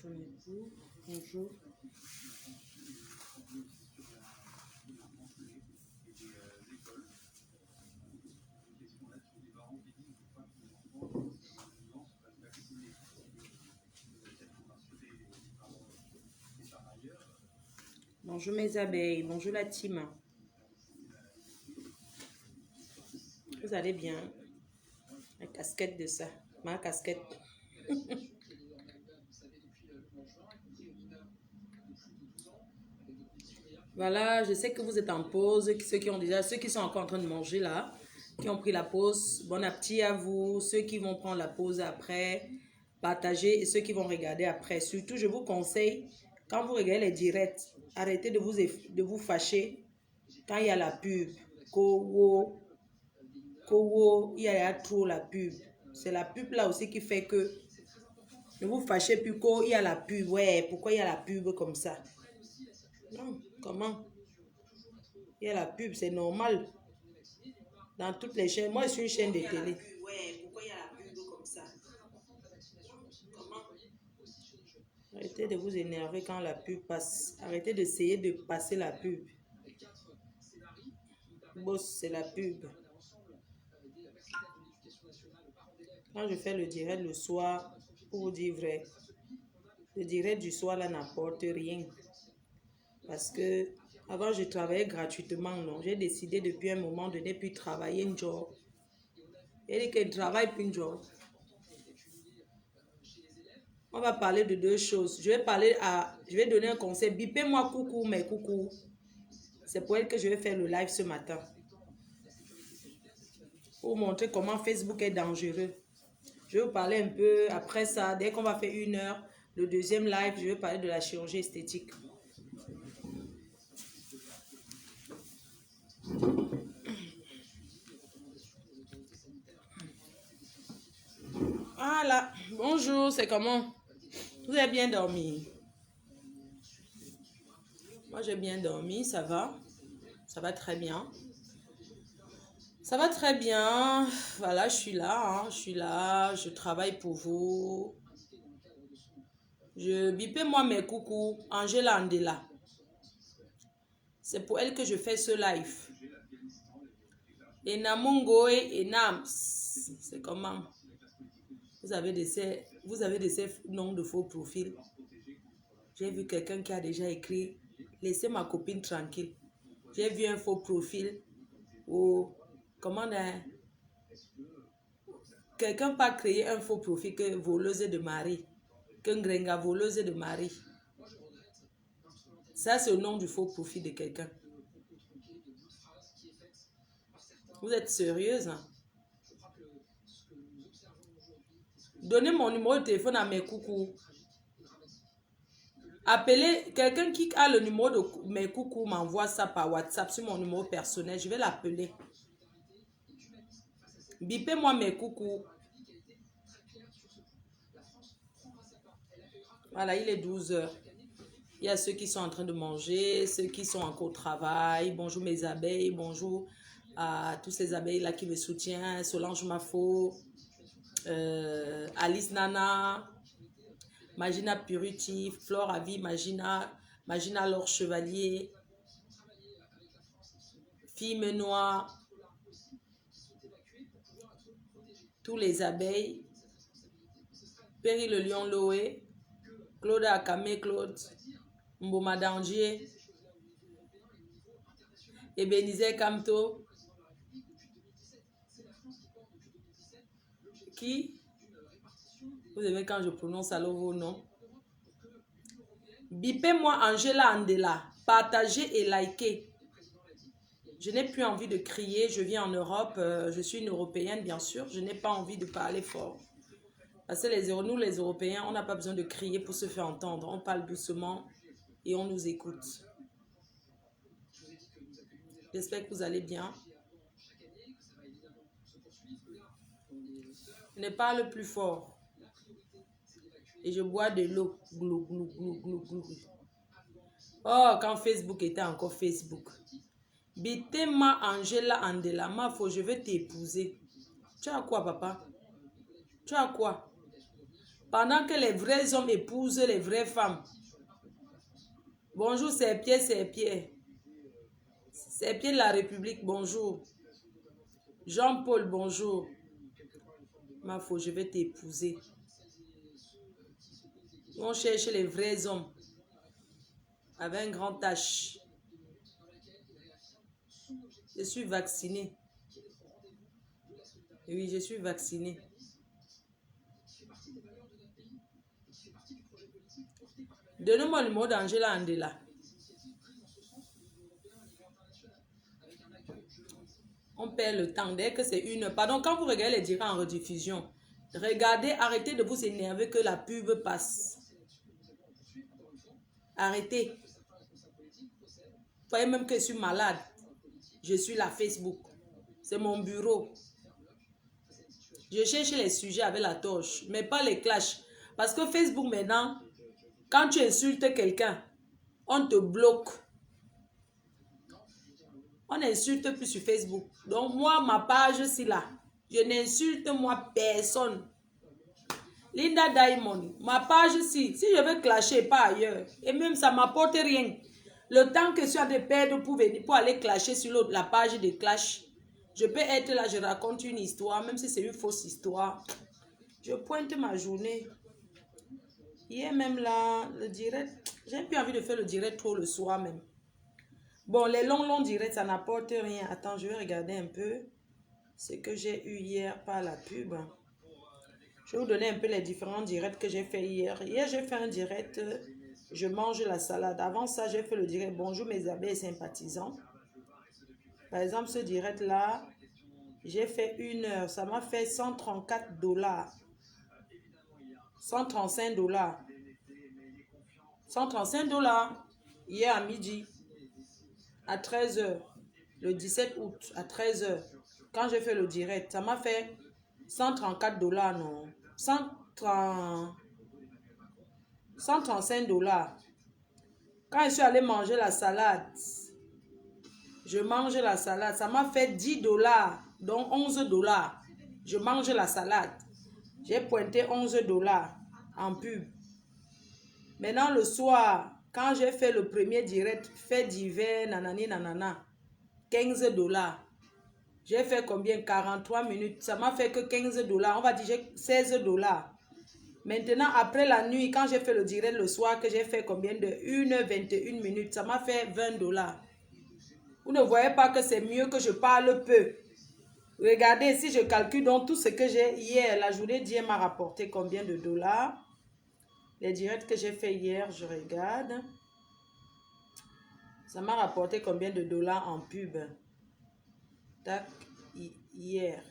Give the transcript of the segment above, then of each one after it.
Son époux, bonjour. Bonjour mes abeilles, bonjour la team. Vous allez bien? La casquette de ça, ma casquette. Voilà, je sais que vous êtes en pause, ceux qui sont encore en train de manger là, qui ont pris la pause, bon appétit à vous, ceux qui vont prendre la pause après, partagez et ceux qui vont regarder après. Surtout, je vous conseille, quand vous regardez les directs, arrêtez de vous fâcher quand il y a la pub. Kowo, il y a trop la pub. C'est la pub là aussi qui fait que ne vous fâchez plus qu'il y a la pub. Ouais, pourquoi il y a la pub comme ça? Non, comment? Il y a la pub, c'est normal. Dans toutes les chaînes. Moi, je suis une chaîne de télé. Ouais, pourquoi il y a la pub comme ça? Comment? Arrêtez de vous énerver quand la pub passe. Arrêtez d'essayer de passer la pub. Boss, c'est la pub. Quand je fais le direct le soir, pour vous dire vrai, le direct du soir là n'apporte rien. Parce que avant je travaillais gratuitement, non. J'ai décidé depuis un moment de ne plus travailler un job. Et que je travaille plus un job. On va parler de deux choses. Je vais donner un conseil. Bipez-moi coucou, mais coucou. C'est pour elle que je vais faire le live ce matin. Pour vous montrer comment Facebook est dangereux. Je vais vous parler un peu après ça. Dès qu'on va faire 1 heure, le deuxième live, je vais parler de la chirurgie esthétique. Voilà. Bonjour, c'est comment? Vous avez bien dormi? Moi, j'ai bien dormi, ça va. Ça va très bien. Ça va très bien. Voilà, je suis là. Je suis là. Je travaille pour vous. Bipez-moi mes coucous. Angela Andela. C'est pour elle que je fais ce live. Enamungo et Enams. C'est comment? Vous avez de ces noms de faux profils. J'ai vu quelqu'un qui a déjà écrit « Laissez ma copine tranquille ». J'ai vu un faux profil où, quelqu'un pas créé un faux profil que voleuse de mari, qu'un grenga voleuse de mari. Ça, c'est le nom du faux profil de quelqu'un. Vous êtes sérieuse, hein? Donnez mon numéro de téléphone à mes coucous. Appelez quelqu'un qui a le numéro de mes coucous, m'envoie ça par WhatsApp sur mon numéro personnel. Je vais l'appeler. Bipez-moi mes coucous. Voilà, il est 12 heures. Il y a ceux qui sont en train de manger, ceux qui sont encore au travail. Bonjour mes abeilles, bonjour à tous ces abeilles-là qui me soutiennent. Solange Mafo, Alice Nana, Magina Puriti, Flore Avi, Magina Laure Chevalier, Fille Menoir, tous les abeilles, Perry le Lion Loé, Claude Akame Claude, Mboma Dangier, Ebenezer Kamto, qui? Vous aimez quand je prononce alors vos noms? Bipez-moi Angela Andela, partagez et likez. Je n'ai plus envie de crier, je vis en Europe, je suis une Européenne bien sûr, je n'ai pas envie de parler fort. Parce que nous les Européens, on n'a pas besoin de crier pour se faire entendre, on parle doucement et on nous écoute. J'espère que vous allez bien. Je ne parle plus fort. Et je bois de l'eau. Glou, glou, glou, glou, glou. Oh, quand Facebook était encore Facebook. Bitema Angela Andela, je vais t'épouser. Tu as quoi, papa? Tu as quoi? Pendant que les vrais hommes épousent les vraies femmes. Bonjour, c'est Pierre, c'est Pierre. C'est Pierre de la République, bonjour. Jean-Paul, bonjour. Ma foi, je vais t'épouser. On cherche les vrais hommes. Avec un grand H. Je suis vacciné. Oui, je suis vacciné. Donnez-moi le mot d'Angela Andela. On perd le temps. Dès que c'est une... Pardon, quand vous regardez les directs en rediffusion, regardez, arrêtez de vous énerver que la pub passe. Arrêtez. Vous voyez même que je suis malade. Je suis là, Facebook. C'est mon bureau. Je cherche les sujets avec la torche, mais pas les clashs. Parce que Facebook maintenant, quand tu insultes quelqu'un, on te bloque. On n'insulte plus sur Facebook. Donc moi, ma page, c'est là. Je n'insulte moi personne. Linda Diamond, ma page, si je veux clasher, pas ailleurs. Et même ça ne m'apporte rien. Le temps que je suis à perdre pour aller clasher sur la page de clash, je peux être là, je raconte une histoire, même si c'est une fausse histoire. Je pointe ma journée. Hier même là, le direct, j'ai plus envie de faire le direct trop le soir même. Bon, les longs directs, ça n'apporte rien. Attends, je vais regarder un peu ce que j'ai eu hier par la pub. Je vais vous donner un peu les différents directs que j'ai fait hier. Hier, j'ai fait un direct, je mange la salade. Avant ça, j'ai fait le direct, bonjour mes abeilles sympathisants. Par exemple, ce direct-là, j'ai fait 1 heure. Ça m'a fait $134. 135 $. 135 $. Hier à midi. À 13 h. Le 17 août, à 13 h. Quand j'ai fait le direct, ça m'a fait $134, non. 135 $. Quand je suis allée manger la salade, je mange la salade. Ça m'a fait $10, donc 11 $. Je mange la salade. J'ai pointé 11 $ en pub. Maintenant, le soir, quand j'ai fait le premier direct, fait divers, nanani, nanana, 15 $. J'ai fait combien? 43 minutes. Ça m'a fait que 15 $. On va dire 16 $. Maintenant, après la nuit, quand j'ai fait le direct le soir, que j'ai fait combien de 1h21 minutes, ça m'a fait 20 $. Vous ne voyez pas que c'est mieux que je parle peu. Regardez, si je calcule donc tout ce que j'ai hier, la journée d'hier m'a rapporté combien de $. Les directs que j'ai fait hier, je regarde. Ça m'a rapporté combien de $. En pub. Tac, hier.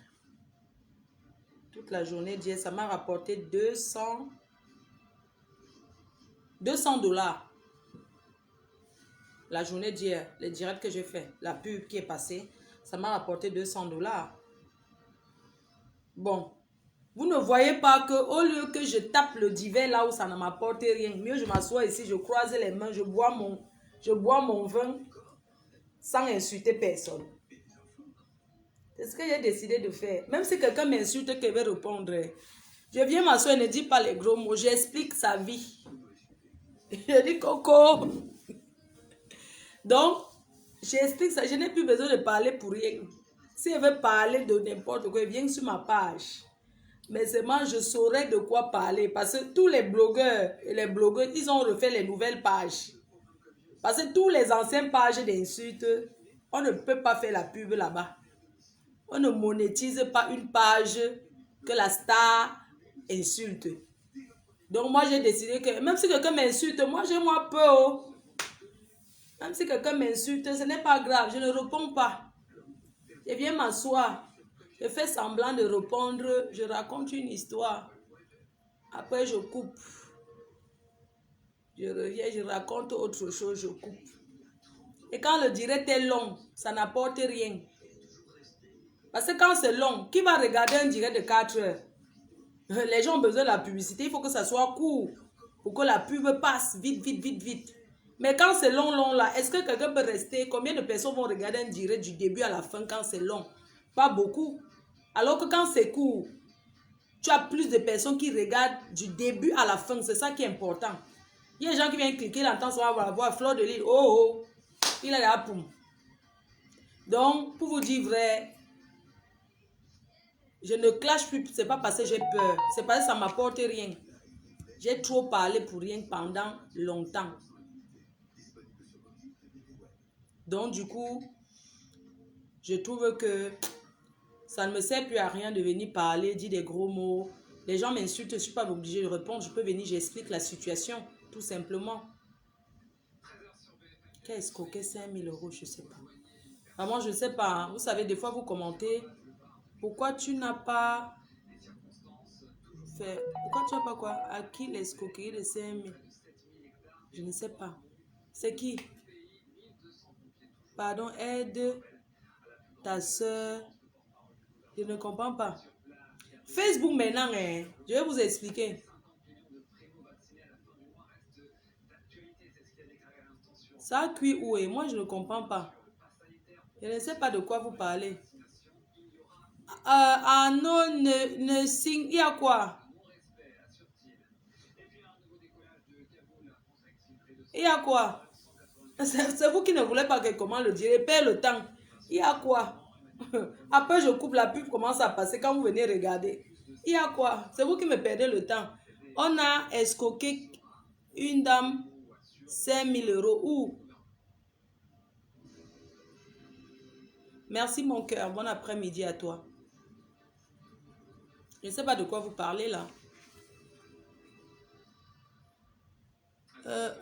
Toute la journée d'hier, ça m'a rapporté 200 $. La journée d'hier, les directs que j'ai fait, la pub qui est passée, ça m'a rapporté 200 $. Bon, vous ne voyez pas que au lieu que je tape le divers là où ça ne m'apporte rien, mieux je m'assois ici, je croise les mains, je bois mon vin sans insulter personne. C'est ce que j'ai décidé de faire. Même si quelqu'un m'insulte, que je vais répondre. Je viens m'asseoir et ne dis pas les gros mots, j'explique sa vie. Je dis coco. Donc, j'explique ça, je n'ai plus besoin de parler pour rien. Si elle veut parler de n'importe quoi, viens sur ma page. Mais seulement, je saurais de quoi parler. Parce que tous les blogueurs et les blogueurs, ils ont refait les nouvelles pages. Parce que tous les anciennes pages d'insultes, on ne peut pas faire la pub là-bas. On ne monétise pas une page que la star insulte. Donc moi, j'ai décidé que, même si quelqu'un m'insulte, moi, j'ai moi peur. Même si quelqu'un m'insulte, ce n'est pas grave, je ne réponds pas. Je viens m'asseoir, je fais semblant de répondre, je raconte une histoire. Après, je coupe. Je reviens, je raconte autre chose, je coupe. Et quand le direct est long, ça n'apporte rien. Parce que quand c'est long, qui va regarder un direct de 4 heures? Les gens ont besoin de la publicité, il faut que ça soit court. Pour que la pub passe vite, vite, vite, vite. Mais quand c'est long, long là, est-ce que quelqu'un peut rester? Combien de personnes vont regarder un direct du début à la fin quand c'est long? Pas beaucoup. Alors que quand c'est court, tu as plus de personnes qui regardent du début à la fin. C'est ça qui est important. Il y a des gens qui viennent cliquer, l'entendre, ça va voir Fleur de Lys. Oh, oh, il a la poum. Donc, pour vous dire vrai, je ne clash plus. C'est pas parce que j'ai peur. C'est parce que ça m'apporte rien. J'ai trop parlé pour rien pendant longtemps. Donc, du coup, je trouve que ça ne me sert plus à rien de venir parler, dire des gros mots. Les gens m'insultent, je ne suis pas obligée de répondre. Je peux venir, j'explique la situation, tout simplement. Qu'est-ce que 5 000 €, je ne sais pas. Vraiment, je ne sais pas. Vous savez, des fois, vous commentez. Pourquoi tu n'as pas fait... Pourquoi tu n'as pas quoi? À qui l'escroquerie de 5 000? Je ne sais pas. C'est qui? Pardon, aide ta soeur. Je ne comprends pas. Facebook maintenant, hein, je vais vous expliquer. Ça a cuit où est? Moi, je ne comprends pas. Je ne sais pas de quoi vous parlez. Ah non, ne signe. Il y a quoi? Il y a quoi? C'est vous qui ne voulez pas que comment le dire. Perds le temps. Il y a quoi? Après, je coupe la pub, commence à passer quand vous venez regarder. Il y a quoi? C'est vous qui me perdez le temps. On a escroqué une dame 5 000 € où? Merci mon cœur. Bon après-midi à toi. Je ne sais pas de quoi vous parlez là. Je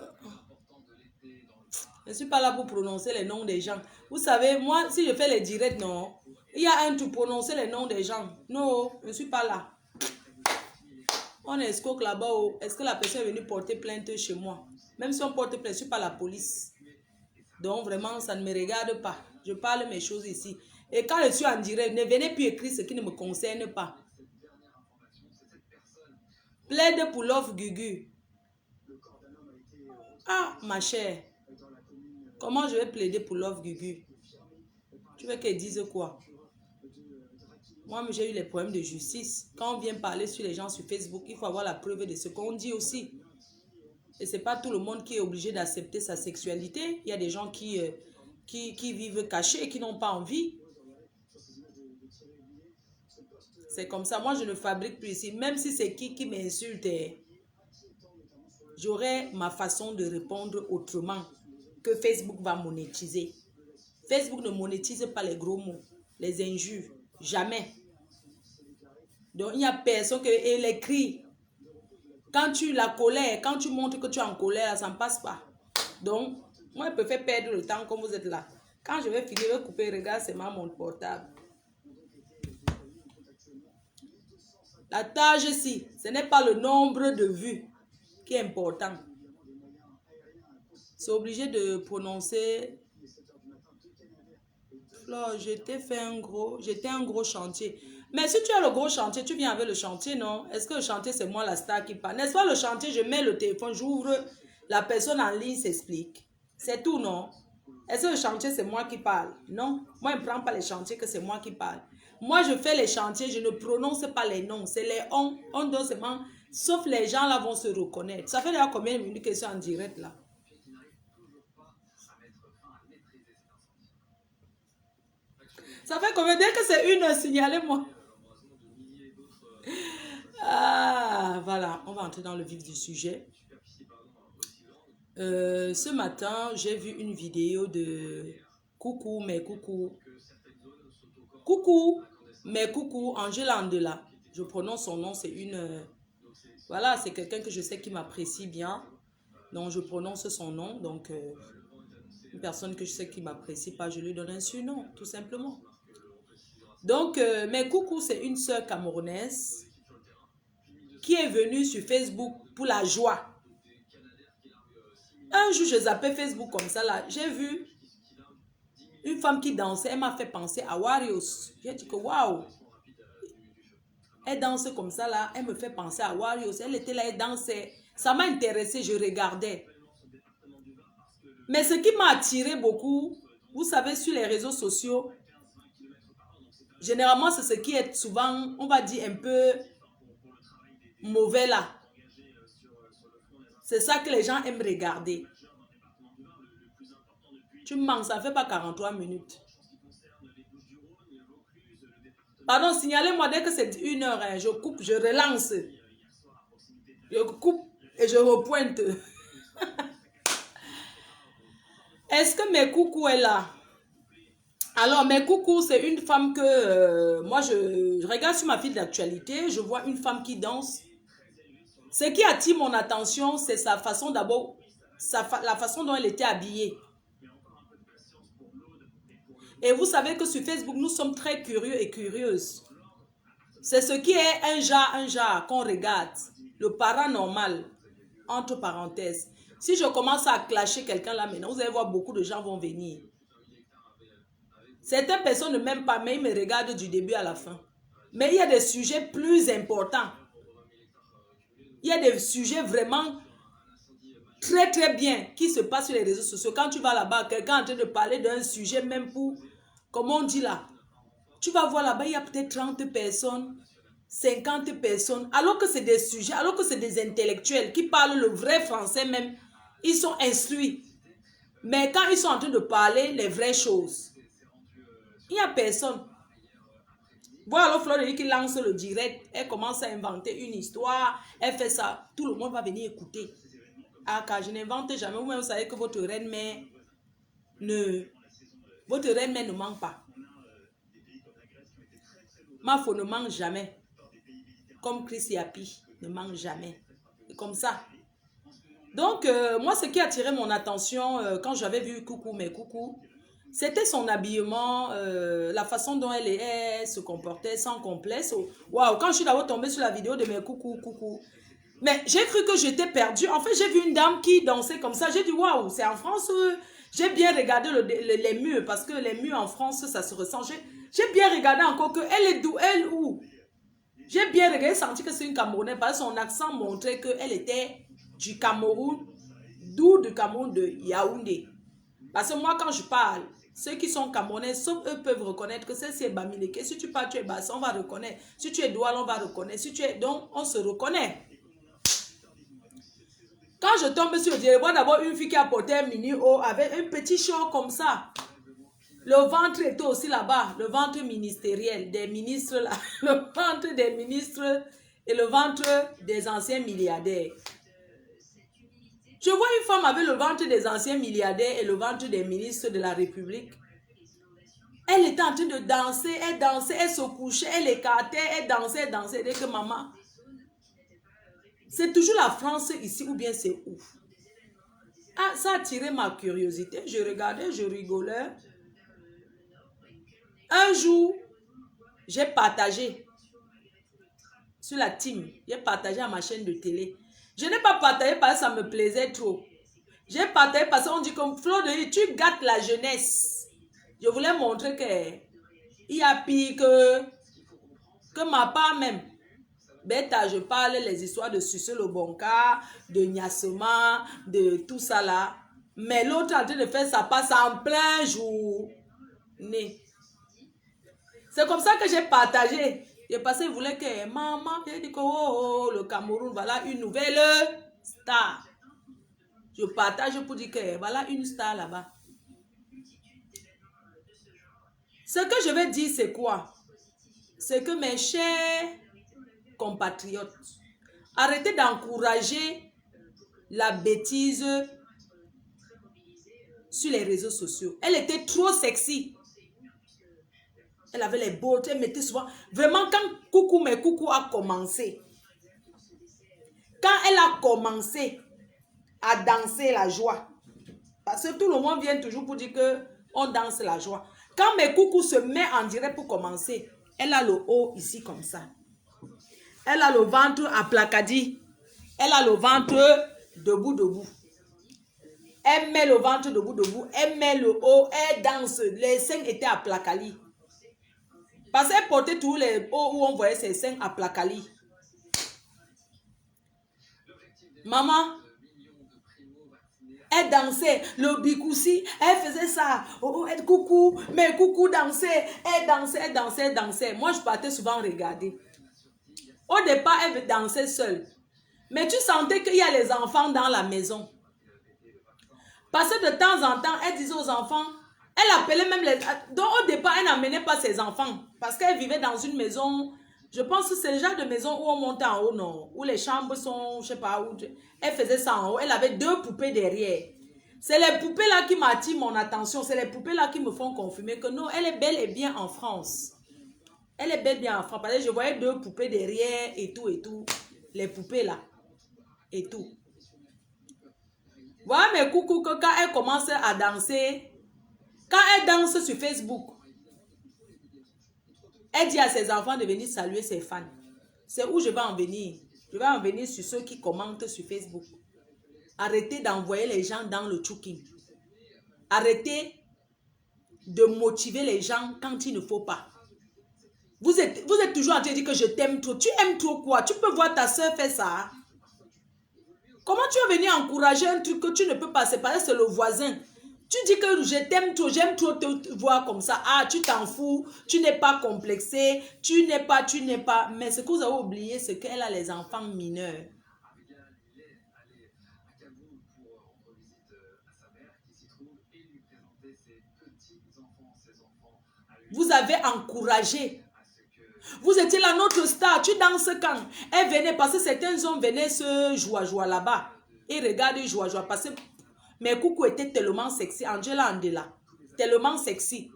ne suis pas là pour prononcer les noms des gens. Vous savez, moi, si je fais les directs, non. Il y a un pour prononcer les noms des gens. Non, je ne suis pas là. On escroque là-bas. Est-ce que la personne est venue porter plainte chez moi? Même si on porte plainte, je ne suis pas la police. Donc, vraiment, ça ne me regarde pas. Je parle mes choses ici. Et quand je suis en direct, ne venez plus écrire ce qui ne me concerne pas. Plaide pour l'offre Gugu. Ah, ma chère. Comment je vais plaider pour l'offre Gugu? Tu veux qu'elle dise quoi? Moi, j'ai eu les problèmes de justice. Quand on vient parler sur les gens sur Facebook, il faut avoir la preuve de ce qu'on dit aussi. Et ce n'est pas tout le monde qui est obligé d'accepter sa sexualité. Il y a des gens qui vivent cachés et qui n'ont pas envie. C'est comme ça. Moi, je ne fabrique plus ici. Même si c'est qui m'insulte, j'aurai ma façon de répondre autrement que Facebook va monétiser. Facebook ne monétise pas les gros mots, les injures. Jamais. Donc, il n'y a personne qui... Et les cris. Quand tu la colère, quand tu montres que tu es en colère, ça ne passe pas. Donc, moi, je préfère perdre le temps comme vous êtes là. Quand je vais finir, je vais couper. Regarde, c'est ma montre portable. La tâche ici, ce n'est pas le nombre de vues qui est important. C'est obligé de prononcer... Flore, j'étais un gros chantier. Mais si tu as le gros chantier, tu viens avec le chantier, non? Est-ce que le chantier, c'est moi la star qui parle? N'est-ce pas le chantier, je mets le téléphone, j'ouvre, la personne en ligne s'explique. C'est tout, non? Est-ce que le chantier, c'est moi qui parle? Non. Moi, je ne prends pas les chantiers que c'est moi qui parle. Moi, je fais les chantiers, je ne prononce pas les noms. C'est les on. On donne seulement, sauf les gens là vont se reconnaître. Ça fait déjà combien de minutes que je suis en direct là? Ça fait combien? Dès que c'est une, signalez-moi. Ah, voilà, on va entrer dans le vif du sujet. Ce matin, j'ai vu une vidéo de Coucou, mais coucou. Coucou, mais coucou, Angela Andela. Je prononce son nom, c'est une... voilà, c'est quelqu'un que je sais qui m'apprécie bien. Donc, je prononce son nom. Donc, une personne que je sais qui m'apprécie pas, je lui donne un surnom, tout simplement. Donc, mais coucou, c'est une sœur camerounaise qui est venue sur Facebook pour la joie. Un jour, je zappais Facebook comme ça, là. J'ai vu une femme qui dansait. Elle m'a fait penser à Warriors. J'ai dit que waouh. Elle danse comme ça, là. Elle me fait penser à Warriors. Elle était là, elle dansait. Ça m'a intéressé, je regardais. Mais ce qui m'a attiré beaucoup, vous savez, sur les réseaux sociaux, généralement, c'est ce qui est souvent, on va dire, un peu mauvais là. C'est ça que les gens aiment regarder. Tu manques, ça ne fait pas 43 minutes. Pardon, signalez-moi dès que c'est 1 heure. Hein, je coupe, je relance. Je coupe et je repointe. Est-ce que mes coucous est là? Alors, mes coucous, c'est une femme que moi, je regarde sur ma file d'actualité. Je vois une femme qui danse. Ce qui attire mon attention, c'est sa façon d'abord, la façon dont elle était habillée. Et vous savez que sur Facebook, nous sommes très curieux et curieuses. C'est ce qui est un genre qu'on regarde. Le paranormal, entre parenthèses. Si je commence à clasher quelqu'un là maintenant, vous allez voir beaucoup de gens vont venir. Certaines personnes ne m'aiment pas, mais ils me regardent du début à la fin. Mais il y a des sujets plus importants. Il y a des sujets vraiment très très bien qui se passent sur les réseaux sociaux. Quand tu vas là-bas, quelqu'un est en train de parler d'un sujet même pour, comme on dit là, tu vas voir là-bas, il y a peut-être 30 personnes, 50 personnes, alors que c'est des sujets, alors que c'est des intellectuels qui parlent le vrai français même, ils sont instruits. Mais quand ils sont en train de parler les vraies choses, il n'y a personne. Voilà, alors Flore qui lance le direct, elle commence à inventer une histoire, elle fait ça, tout le monde va venir écouter. Ah, car je n'invente jamais, vous-même vous savez que votre reine-mère ne manque pas. Mafo ne manque jamais. Comme Chris Yapi ne manque jamais. C'est comme ça. Donc, moi, ce qui a attiré mon attention quand j'avais vu Coucou, mais Coucou, c'était son habillement, la façon dont elle se comportait sans complexe. Waouh, quand je suis d'abord tombée sur la vidéo de mes Coucou, Coucou, mais j'ai cru que j'étais perdue. En fait, j'ai vu une dame qui dansait comme ça. J'ai dit, waouh, c'est en France. J'ai bien regardé les murs, parce que les murs en France, ça se ressent. J'ai bien regardé encore que elle est d'où, elle où. J'ai bien regardé, senti que c'est une Camerounaise, parce que son accent montrait qu'elle était du Cameroun, d'où du Cameroun de Yaoundé. Parce que moi, quand je parle, ceux qui sont Camerounais, sauf eux, peuvent reconnaître que c'est Bamileke. Si tu parles, tu es Bassa, on va reconnaître. Si tu es Douala, on va reconnaître. Si tu es... Donc, on se reconnaît. Quand je tombe sur le diable, d'abord une fille qui a porté un mini-haut avec un petit short comme ça. Le ventre était aussi là-bas, le ventre ministériel des ministres là, le ventre des ministres et le ventre des anciens milliardaires. Je vois une femme avec le ventre des anciens milliardaires et le ventre des ministres de la République. Elle était en train de danser, elle se couchait, elle écartait, elle dansait. Dès que maman... C'est toujours la France ici ou bien c'est où? Ah, ça a attiré ma curiosité. Je regardais, je rigolais. Un jour, j'ai partagé sur la team. J'ai partagé à ma chaîne de télé. Je n'ai pas partagé parce que ça me plaisait trop. J'ai partagé parce qu'on dit comme Flo de Lit, tu gâtes la jeunesse. Je voulais montrer qu'il y a pire que ma part même. Bêta, je parle les histoires de Sucé le Bonka, de Niasema, de tout ça là. Mais l'autre en train de faire ça passe en plein jour. C'est comme ça que j'ai partagé. J'ai passé, je voulais que maman, j'ai dit que oh, le Cameroun, voilà une nouvelle star. Je partage pour dire que voilà une star là-bas. Ce que je vais dire, c'est quoi? C'est que mes chers compatriotes, arrêtez d'encourager la bêtise sur les réseaux sociaux. Elle était trop sexy. Elle avait les beautés, elle mettait souvent... Vraiment, quand Coucou mais Coucou a commencé, quand elle a commencé à danser la joie, parce que tout le monde vient toujours pour dire qu'on danse la joie. Quand mes Coucou se met en direct pour commencer, elle a le haut ici comme ça. Elle a le ventre aplacadi. Elle a le ventre debout. Elle met le ventre debout. Elle met le haut. Elle danse. Les seins étaient aplacali. Parce qu'elle portait tous les hauts où on voyait ses seins aplacali. Maman, elle dansait. Le bikoussi, elle faisait ça. Oh, elle Coucou. Mais Coucou dansait. Elle dansait. Moi, je partais souvent regarder. Au départ, elle dansait seule. Mais tu sentais qu'il y a les enfants dans la maison. Parce que de temps en temps, elle disait aux enfants, elle appelait même les... Donc au départ, elle n'amenait pas ses enfants. Parce qu'elle vivait dans une maison, je pense que c'est le genre de maison où on monte en haut, non? Où les chambres sont, je sais pas où. Elle faisait ça en haut. Elle avait 2 poupées derrière. C'est les poupées là qui m'attirent mon attention. C'est les poupées là qui me font confirmer que non, elle est bel et bien en France. Elle est belle bien en France. Parce que je voyais 2 poupées derrière et tout et tout. Les poupées là. Et tout. Voilà mes coucou que quand elle commence à danser, quand elle danse sur Facebook, elle dit à ses enfants de venir saluer ses fans. C'est où je vais en venir. Je vais en venir sur ceux qui commentent sur Facebook. Arrêtez d'envoyer les gens dans le choking. Arrêtez de motiver les gens quand il ne faut pas. Vous êtes toujours en train de dire que je t'aime trop. Tu aimes trop quoi? Tu peux voir ta soeur faire ça. Comment tu vas venir encourager un truc que tu ne peux pas? C'est parce que c'est le voisin. Tu dis que je t'aime trop, j'aime trop te voir comme ça. Ah, tu t'en fous, tu n'es pas complexé, tu n'es pas. Mais ce que vous avez oublié, c'est qu'elle a les enfants mineurs. Vous avez encouragé. Vous étiez là, notre star. Tu danses quand? Elle venait parce que certains hommes venaient se jouer là-bas. Et regardez jouer. Parce que mes coucou étaient tellement sexy. Angela Andela. Tellement sexy.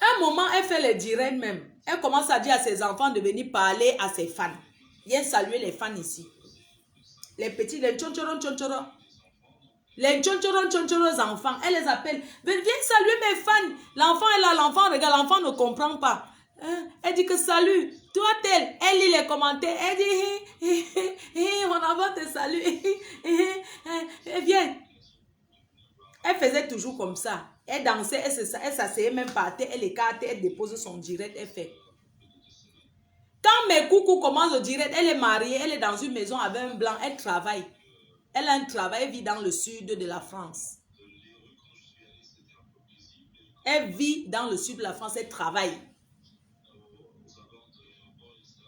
Un moment, elle fait les directs même. Elle commence à dire à ses enfants de venir parler à ses fans. Viens saluer les fans ici. Les petits, les tchonchoron, tchonchoron. Les tchonchoron enfants, elle les appelle. Viens saluer mes fans. L'enfant est là, l'enfant regarde, l'enfant ne comprend pas. Hein? Elle dit que salut. Toi, elle lit les commentaires. Elle dit, on envoie te salut. Viens. Elle faisait toujours comme ça. Elle dansait, elle s'asseyait même par terre, elle écartait, elle dépose son direct, elle fait. Quand mes coucou commencent le direct, elle est mariée, elle est dans une maison avec un blanc, elle travaille. Elle a un travail, elle vit dans le sud de la France. Elle vit dans le sud de la France, elle travaille.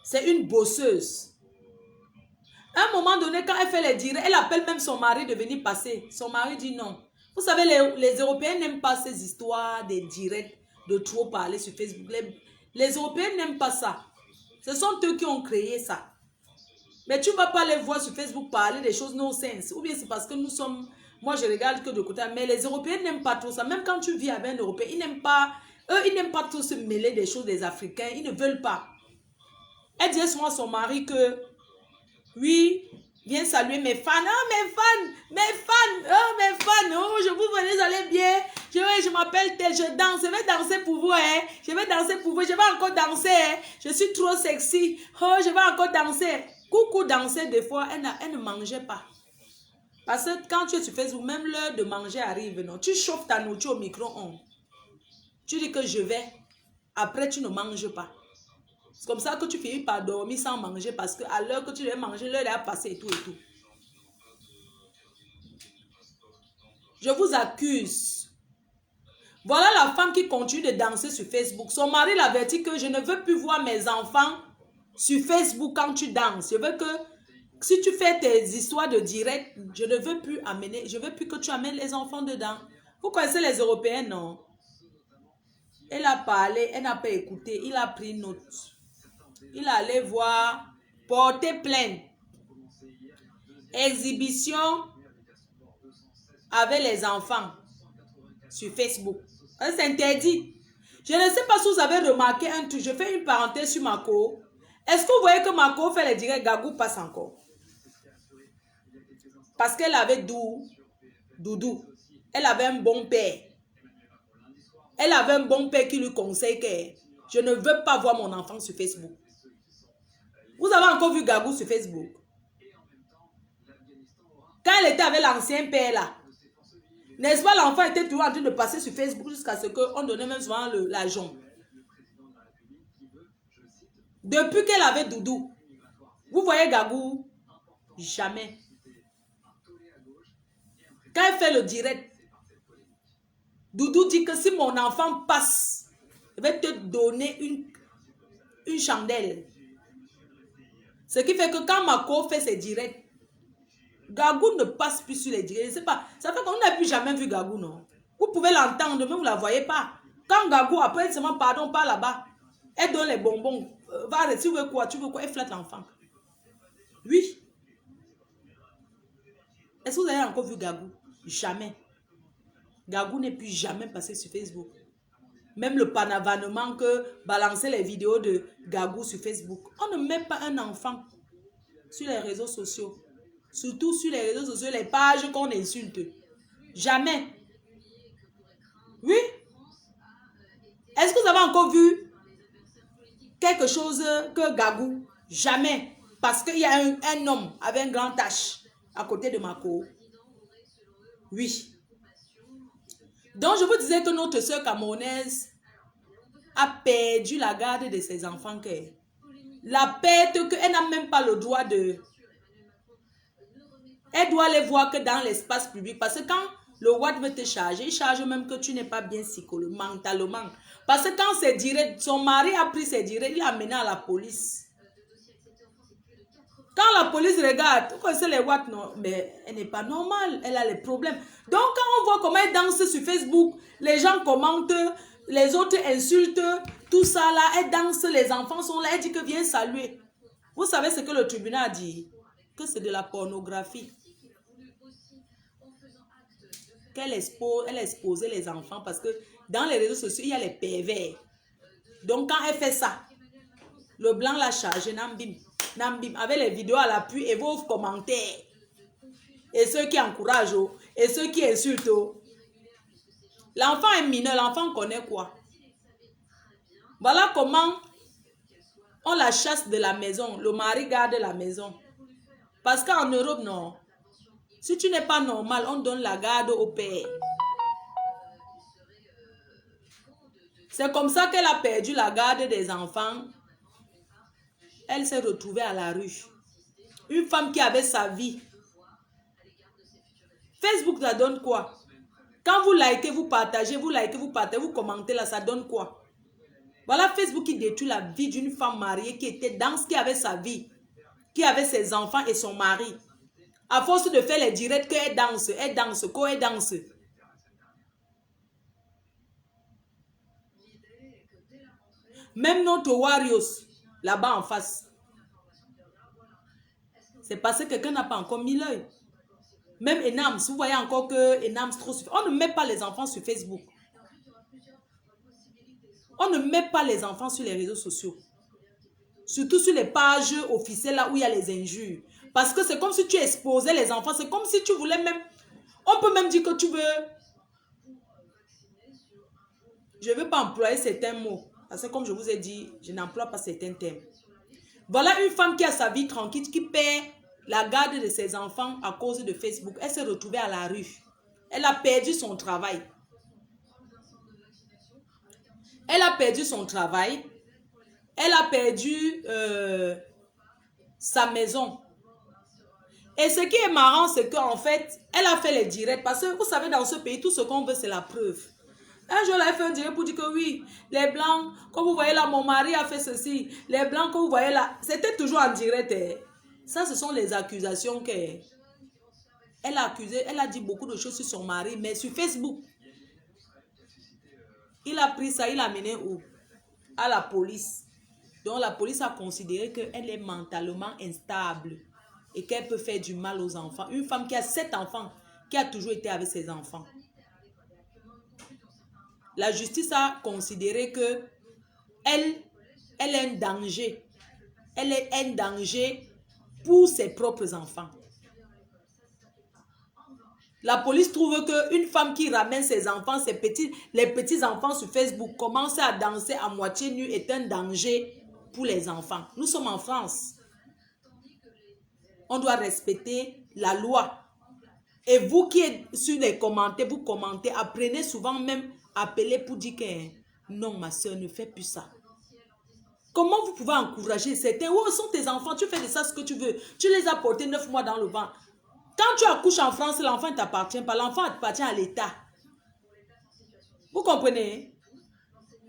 C'est une bosseuse. À un moment donné, quand elle fait les directs, elle appelle même son mari de venir passer. Son mari dit non. Vous savez, les Européens n'aiment pas ces histoires des directs, de trop parler sur Facebook. Les Européens n'aiment pas ça. Ce sont eux qui ont créé ça. Mais tu ne vas pas les voir sur Facebook parler des choses no sense. Ou bien c'est parce que nous sommes... Moi, je regarde que de côté. Mais les Européens n'aiment pas trop ça. Même quand tu vis avec un Européen, ils n'aiment pas... Eux, ils n'aiment pas trop se mêler des choses des Africains. Ils ne veulent pas. Elle disait souvent à son mari que... Oui, viens saluer mes fans. Oh, mes fans, oh, je vous vois, vous allez bien. Je m'appelle tel, je danse, je vais danser pour vous, hein. Je vais danser pour vous, je vais encore danser, hein. Je suis trop sexy. Oh, je vais encore danser. Coucou danser, des fois, elle ne mangeait pas. Parce que quand tu es sur Facebook, même l'heure de manger arrive, non? Tu chauffes ta nourriture au micro-ondes. Tu dis que je vais. Après, tu ne manges pas. C'est comme ça que tu finis par dormir sans manger parce qu'à l'heure que tu devais manger, l'heure est passée et tout et tout. Je vous accuse. Voilà la femme qui continue de danser sur Facebook. Son mari l'avertit que je ne veux plus voir mes enfants sur Facebook quand tu danses. Je veux que si tu fais tes histoires de direct, je ne veux plus amener, je veux plus que tu amènes les enfants dedans. Vous connaissez les Européens, non? Elle a parlé, elle n'a pas écouté, il a pris note. Il allait voir, porter plainte, exhibition avec les enfants sur Facebook. C'est interdit. Je ne sais pas si vous avez remarqué un truc. Je fais une parenthèse sur Mako. Est-ce que vous voyez que Mako fait les directs, Gagou passe encore? Parce qu'elle avait Doudou. Elle avait un bon père. Elle avait un bon père qui lui conseille que je ne veux pas voir mon enfant sur Facebook. Vous avez encore vu Gagou sur Facebook? Quand elle était avec l'ancien père là, n'est-ce pas, l'enfant était toujours en train de passer sur Facebook jusqu'à ce qu'on donnait même souvent l'argent. Depuis qu'elle avait Doudou, vous voyez Gagou? Jamais. Quand elle fait le direct, Doudou dit que si mon enfant passe, je vais te donner une chandelle. Ce qui fait que quand Mako fait ses directs, Gagou ne passe plus sur les directs. Je ne sais pas. Ça fait qu'on n'a plus jamais vu Gagou, non? Vous pouvez l'entendre, mais vous ne la voyez pas. Quand Gagou, après, elle se dit pardon, pas là-bas. Elle donne les bonbons. Va, tu veux quoi? Tu veux quoi? Elle flatte l'enfant. Oui. Est-ce que vous avez encore vu Gagou? Jamais. Gagou n'est plus jamais passé sur Facebook. Même le panavanement que balancer les vidéos de Gagou sur Facebook. On ne met pas un enfant sur les réseaux sociaux. Surtout sur les réseaux sociaux, les pages qu'on insulte. Jamais. Oui. Est-ce que vous avez encore vu quelque chose que Gagou? Jamais. Parce qu'il y a un homme avec un grand tache à côté de Mako. Oui. Donc, je vous disais que notre soeur camerounaise a perdu la garde de ses enfants. La perte qu'elle n'a même pas le droit de... Elle doit les voir que dans l'espace public. Parce que quand le Watt veut te charger, il charge même que tu n'es pas bien psychologiquement, mentalement. Parce que quand c'est direct, son mari a pris ses directs, il l'a amené à la police. Quand la police regarde, vous connaissez les Watt, non? Mais elle n'est pas normale, elle a les problèmes. Donc quand on voit comment elle danse sur Facebook, les gens commentent, les autres insultent, tout ça là, elle danse, les enfants sont là, elle dit que viens saluer. Vous savez ce que le tribunal a dit? Que c'est de la pornographie. Elle a exposé les enfants parce que dans les réseaux sociaux, il y a les pervers. Donc, quand elle fait ça, le blanc l'a chargé, Nambim, avec les vidéos à l'appui et vos commentaires. Et ceux qui encouragent, et ceux qui insultent. L'enfant est mineur, l'enfant connaît quoi? Voilà comment on la chasse de la maison. Le mari garde la maison. Parce qu'en Europe, non. Si tu n'es pas normal, on donne la garde au père. C'est comme ça qu'elle a perdu la garde des enfants. Elle s'est retrouvée à la rue. Une femme qui avait sa vie. Facebook, ça donne quoi? Quand vous likez, vous partagez, vous commentez là, ça donne quoi? Voilà Facebook qui détruit la vie d'une femme mariée qui était dans ce qui avait sa vie, qui avait ses enfants et son mari. À force de faire les directs qu'elle danse, elle danse. Même notre Warriors, là-bas en face, c'est parce que quelqu'un n'a pas encore mis l'œil. Même Enams, vous voyez encore que Enams trop sur... On ne met pas les enfants sur Facebook. On ne met pas les enfants sur les réseaux sociaux. Surtout sur les pages officielles là où il y a les injures. Parce que c'est comme si tu exposais les enfants. C'est comme si tu voulais même... On peut même dire que tu veux... Je ne veux pas employer certains mots. Parce que comme je vous ai dit, je n'emploie pas certains termes. Voilà une femme qui a sa vie tranquille, qui perd la garde de ses enfants à cause de Facebook. Elle s'est retrouvée à la rue. Elle a perdu son travail. Elle a perdu son travail. Elle a perdu sa maison. Et ce qui est marrant, c'est qu'en fait, elle a fait les directs. Parce que vous savez, dans ce pays, tout ce qu'on veut, c'est la preuve. Un jour, elle a fait un direct pour dire que oui, les blancs, comme vous voyez là, mon mari a fait ceci. Les blancs, comme vous voyez là, c'était toujours en direct. Ça, ce sont les accusations qu'elle a accusées. Elle a dit beaucoup de choses sur son mari, mais sur Facebook. Il a pris ça, il l'a amené où? À la police. Donc la police a considéré qu'elle est mentalement instable et qu'elle peut faire du mal aux enfants. Une femme qui a 7 enfants, qui a toujours été avec ses enfants. La justice a considéré que elle est un danger. Elle est un danger pour ses propres enfants. La police trouve qu'une femme qui ramène ses enfants, les petits enfants sur Facebook, commence à danser à moitié nu est un danger pour les enfants. Nous sommes en France. On doit respecter la loi. Et vous qui êtes sur les commentaires, vous commentez, apprenez souvent même appeler pour dire que non, ma soeur, ne fais plus ça. Comment vous pouvez encourager certains? Où sont tes enfants? Tu fais de ça ce que tu veux. Tu les as portés 9 mois dans le ventre. Quand tu accouches en France, l'enfant ne t'appartient pas. L'enfant appartient à l'État. Vous comprenez?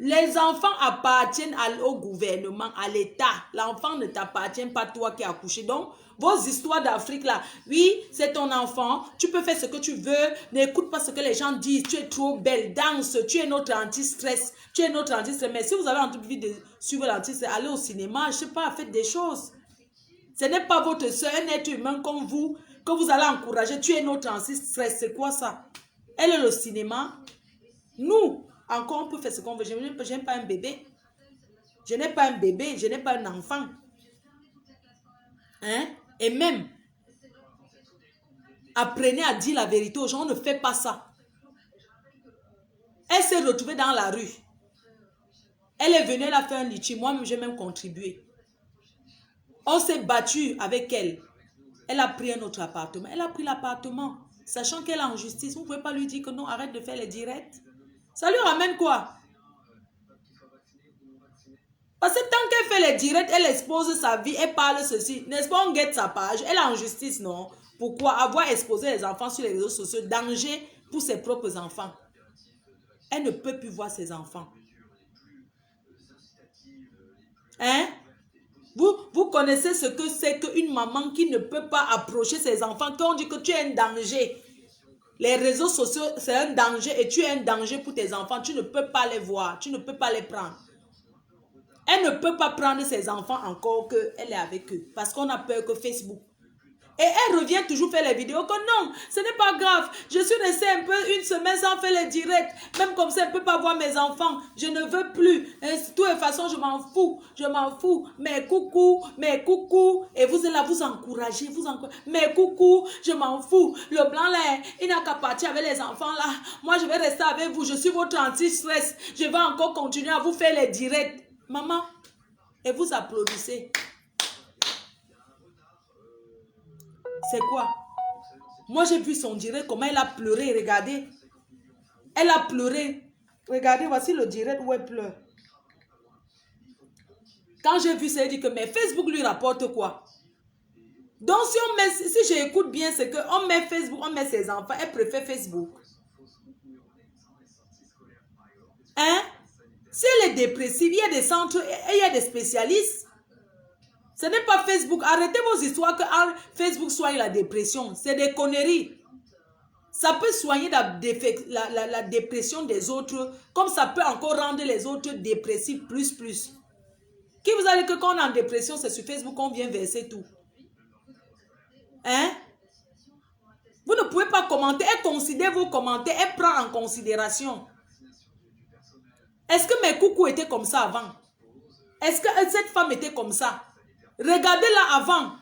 Les enfants appartiennent au gouvernement, à l'État. L'enfant ne t'appartient pas, toi qui as accouché. Donc, vos histoires d'Afrique là, oui, c'est ton enfant, tu peux faire ce que tu veux, n'écoute pas ce que les gens disent, tu es trop belle, danse, tu es notre anti-stress, tu es notre anti-stress. Mais si vous avez envie de suivre l'anti-stress, allez au cinéma, je sais pas, faites des choses. Ce n'est pas votre soeur, un être humain comme vous, que vous allez encourager, tu es notre anti-stress, c'est quoi ça? Elle est le cinéma. Nous, encore, on peut faire ce qu'on veut. Je n'ai pas un bébé. Je n'ai pas un bébé, je n'ai pas un enfant. Hein? Et même, apprenez à dire la vérité aux gens, on ne fait pas ça. Elle s'est retrouvée dans la rue. Elle est venue, elle a fait un litchi. Moi, j'ai même contribué. On s'est battu avec elle. Elle a pris un autre appartement. Elle a pris l'appartement. Sachant qu'elle est en justice, vous ne pouvez pas lui dire que non, arrête de faire les directs. Ça lui ramène quoi? Parce que tant qu'elle fait les directs, elle expose sa vie, elle parle ceci. N'est-ce pas, on guette sa page. Elle est en justice, non? Pourquoi avoir exposé les enfants sur les réseaux sociaux? Danger pour ses propres enfants. Elle ne peut plus voir ses enfants. Hein? Vous connaissez ce que c'est qu'une maman qui ne peut pas approcher ses enfants. Quand on dit que tu es un danger, les réseaux sociaux, c'est un danger et tu es un danger pour tes enfants. Tu ne peux pas les voir, tu ne peux pas les prendre. Elle ne peut pas prendre ses enfants encore qu'elle est avec eux parce qu'on a peur que Facebook. Et elle revient toujours faire les vidéos que non, ce n'est pas grave. Je suis restée un peu une semaine sans faire les directs. Même comme ça, elle ne peut pas voir mes enfants. Je ne veux plus. De toute façon, je m'en fous. Je m'en fous. Mais coucou, mais coucou. Et vous êtes là, vous encouragez, Mais coucou, je m'en fous. Le blanc là, il n'a qu'à partir avec les enfants là. Moi, je vais rester avec vous. Je suis votre anti-stress. Je vais encore continuer à vous faire les directs. Maman, et vous applaudissez. C'est quoi? Moi, j'ai vu son direct, comment elle a pleuré, regardez. Elle a pleuré. Regardez, voici le direct où elle pleure. Quand j'ai vu ça, elle dit que mais Facebook lui rapporte quoi? Donc, si j'écoute bien, c'est qu'on met Facebook, on met ses enfants, elle préfère Facebook. Hein? Si elle est dépressive, il y a des centres, il y a des spécialistes. Ce n'est pas Facebook. Arrêtez vos histoires que Facebook soigne la dépression. C'est des conneries. Ça peut soigner la dépression des autres, comme ça peut encore rendre les autres dépressifs plus. Qui vous a dit que quand on est en dépression, c'est sur Facebook qu'on vient verser tout? Hein? Vous ne pouvez pas commenter. Elle considère vos commentaires. Elle prend en considération. Est-ce que mes coucous étaient comme ça avant? Est-ce que cette femme était comme ça? Regardez-la avant.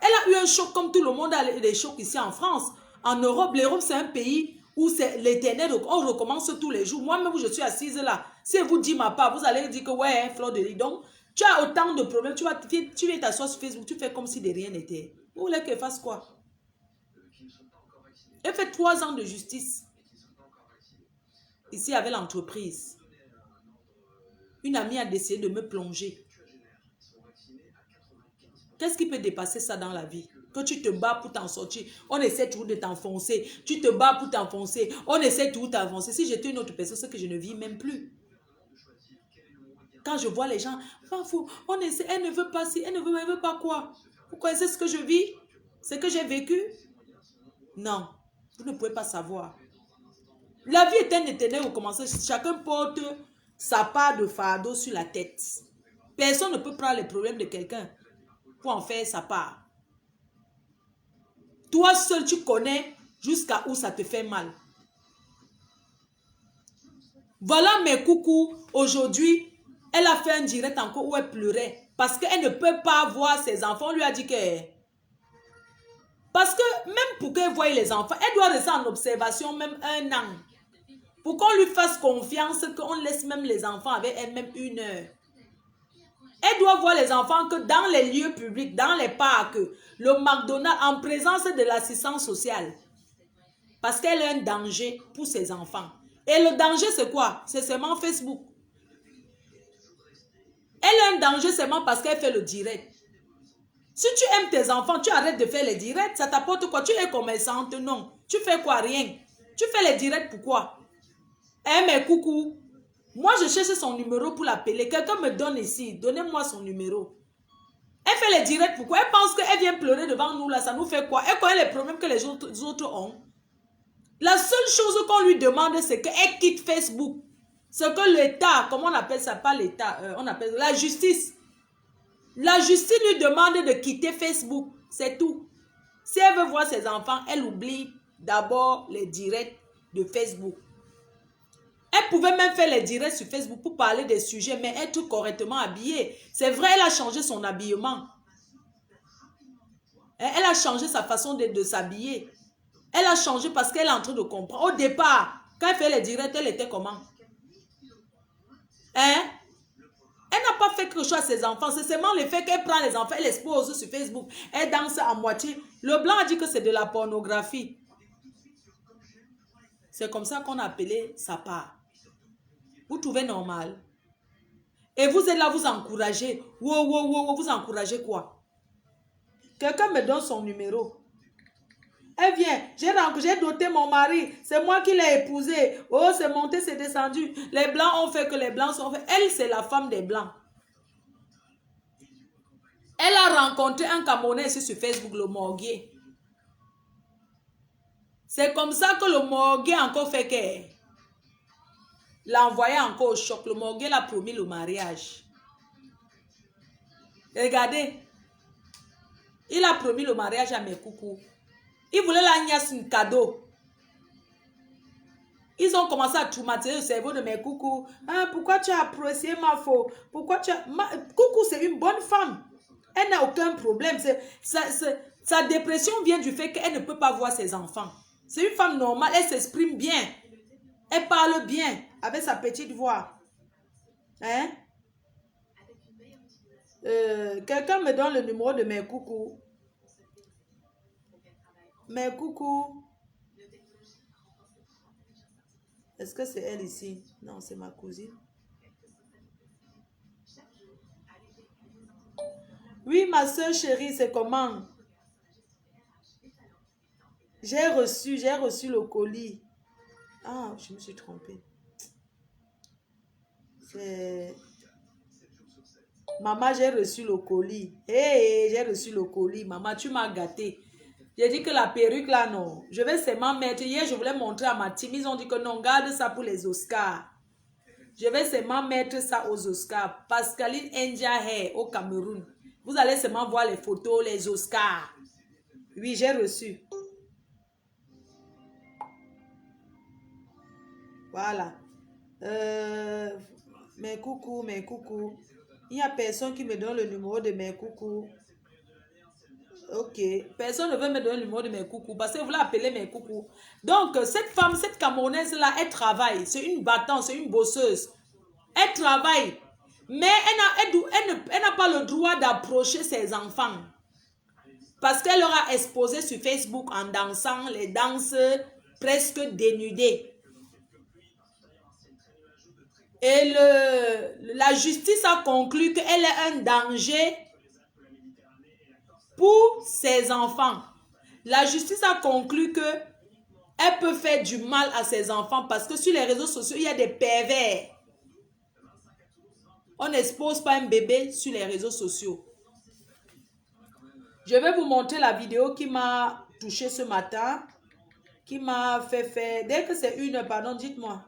Elle a eu un choc comme tout le monde a des chocs ici en France. En Europe, l'Europe c'est un pays où c'est l'éternel, on recommence tous les jours. Moi-même, je suis assise là. Si elle vous dit ma part, vous allez dire que ouais, Fleur de Lys. Donc, tu as autant de problèmes. Tu viens t'asseoir sur Facebook, tu fais comme si de rien n'était. Vous voulez qu'elle fasse quoi? Elle fait 3 ans de justice. Ici, avec l'entreprise. Une amie a décidé de me plonger. Qu'est-ce qui peut dépasser ça dans la vie? Que tu te bats pour t'en sortir. On essaie toujours de t'enfoncer. Tu te bats pour t'enfoncer. On essaie toujours de t'enfoncer. Si j'étais une autre personne, c'est que je ne vis même plus. Quand je vois les gens, on essaie, elle ne veut pas ci, elle ne veut pas quoi. Vous connaissez ce que je vis? Ce que j'ai vécu? Non, vous ne pouvez pas savoir. La vie est un éternel recommencement. Chacun porte sa part de fardeau sur la tête. Personne ne peut prendre les problèmes de quelqu'un pour en faire sa part. Toi seul, tu connais jusqu'à où ça te fait mal. Voilà mes coucous. Aujourd'hui, elle a fait un direct encore où elle pleurait. Parce qu'elle ne peut pas voir ses enfants. On lui a dit que... Parce que même pour qu'elle voie les enfants, elle doit rester en observation même 1 an. Pour qu'on lui fasse confiance, qu'on laisse même les enfants avec elle-même 1 heure. Elle doit voir les enfants que dans les lieux publics, dans les parcs, le McDonald's, en présence de l'assistance sociale. Parce qu'elle est un danger pour ses enfants. Et le danger, c'est quoi? C'est seulement Facebook. Elle est un danger seulement parce qu'elle fait le direct. Si tu aimes tes enfants, tu arrêtes de faire les directs. Ça t'apporte quoi? Tu es commerçante? Non. Tu fais quoi? Rien. Tu fais les directs pourquoi? Eh mais coucou. Moi, je cherche son numéro pour l'appeler. Quelqu'un me donne ici. Donnez-moi son numéro. Elle fait les directs. Pourquoi? Elle pense qu'elle vient pleurer devant nous là. Ça nous fait quoi? Elle connaît les problèmes que les autres ont. La seule chose qu'on lui demande, c'est qu'elle quitte Facebook. Ce que l'État, comment on appelle ça? Pas l'État, on appelle la justice. La justice lui demande de quitter Facebook. C'est tout. Si elle veut voir ses enfants, elle oublie d'abord les directs de Facebook. Elle pouvait même faire les directs sur Facebook pour parler des sujets, mais être correctement habillée. C'est vrai, elle a changé son habillement. Elle a changé sa façon de s'habiller. Elle a changé parce qu'elle est en train de comprendre. Au départ, quand elle fait les directs, elle était comment? Hein? Elle n'a pas fait quelque chose à ses enfants. C'est seulement le fait qu'elle prend les enfants, elle les pose sur Facebook. Elle danse à moitié. Le blanc a dit que c'est de la pornographie. C'est comme ça qu'on a appelé sa part. Vous trouvez normal? Et vous êtes là, vous encouragez. Wow, wow, wow, vous encouragez quoi? Quelqu'un me donne son numéro. Elle vient, j'ai doté mon mari, c'est moi qui l'ai épousé. Oh, c'est monté, c'est descendu. Les blancs ont fait que les blancs sont fait. Elle, c'est la femme des blancs. Elle a rencontré un Camerounais ici sur Facebook, le Morguier. C'est comme ça que le Morguier encore fait que l'a envoyé encore au choc. Le Morguier l'a promis le mariage. Regardez, il a promis le mariage à mes coucous. Il voulait la niasse un cadeau. Ils ont commencé à traumatiser le cerveau de mes coucous. Ah, pourquoi tu as apprécié ma faute? Pourquoi tu as... Coucou, c'est une bonne femme. Elle n'a aucun problème. Sa dépression vient du fait qu'elle ne peut pas voir ses enfants. C'est une femme normale. Elle s'exprime bien. Elle parle bien avec sa petite voix. Hein? Quelqu'un me donne le numéro de mes coucous. Mes coucous. Est-ce que c'est elle ici? Non, c'est ma cousine. Oui, ma soeur chérie, c'est comment? J'ai reçu le colis. Ah, je me suis trompée. C'est... Maman, j'ai reçu le colis. Hé, j'ai reçu le colis. Maman, tu m'as gâté. J'ai dit que la perruque là, non. Je vais seulement mettre. Hier, je voulais montrer à ma team. Ils ont dit que non, garde ça pour les Oscars. Je vais seulement mettre ça aux Oscars. Pascaline India Hair au Cameroun. Vous allez seulement voir les photos, les Oscars. Oui, j'ai reçu. Voilà. Mes coucous, mes coucous. Il n'y a personne qui me donne le numéro de mes coucous. Ok. Personne ne veut me donner le numéro de mes coucous parce que vous l'appelez mes coucous. Donc, cette femme, cette Camerounaise-là, elle travaille. C'est une battante, c'est une bosseuse. Elle travaille. Mais elle n'a pas le droit d'approcher ses enfants. Parce qu'elle leur a exposé sur Facebook en dansant les danses presque dénudées. Et la justice a conclu qu'elle est un danger pour ses enfants. La justice a conclu qu'elle peut faire du mal à ses enfants parce que sur les réseaux sociaux, il y a des pervers. On n'expose pas un bébé sur les réseaux sociaux. Je vais vous montrer la vidéo qui m'a touché ce matin, qui m'a fait faire... Dès que c'est une, pardon, dites-moi.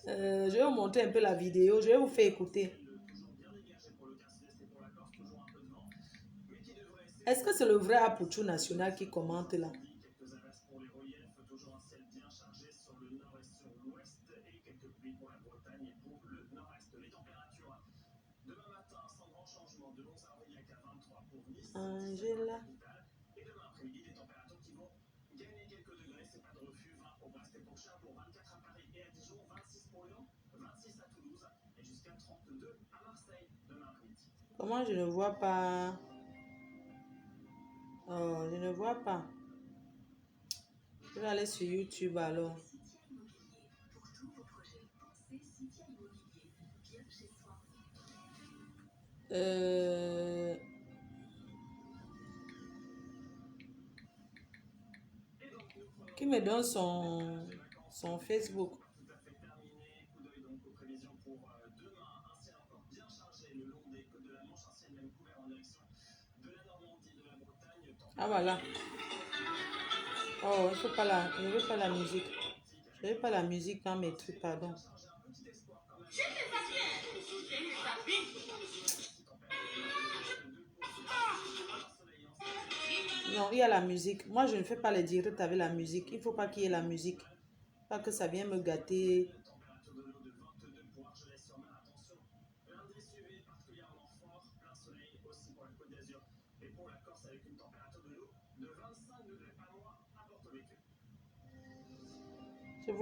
Je vais vous montrer un peu la vidéo, je vais vous faire écouter. Est-ce que c'est le vrai Apuchou national qui commente là? Angela. Comment je ne vois pas? Oh, je ne vois pas. Je vais aller sur YouTube alors. Qui me donne son Facebook? Ah voilà. Oh, il faut pas la... Je veux pas la musique. Je veux pas la musique dans mes trucs, pardon. Non, il y a la musique. Moi, je ne fais pas les directs avec la musique. Il faut pas qu'il y ait la musique. Pas que ça vienne me gâter.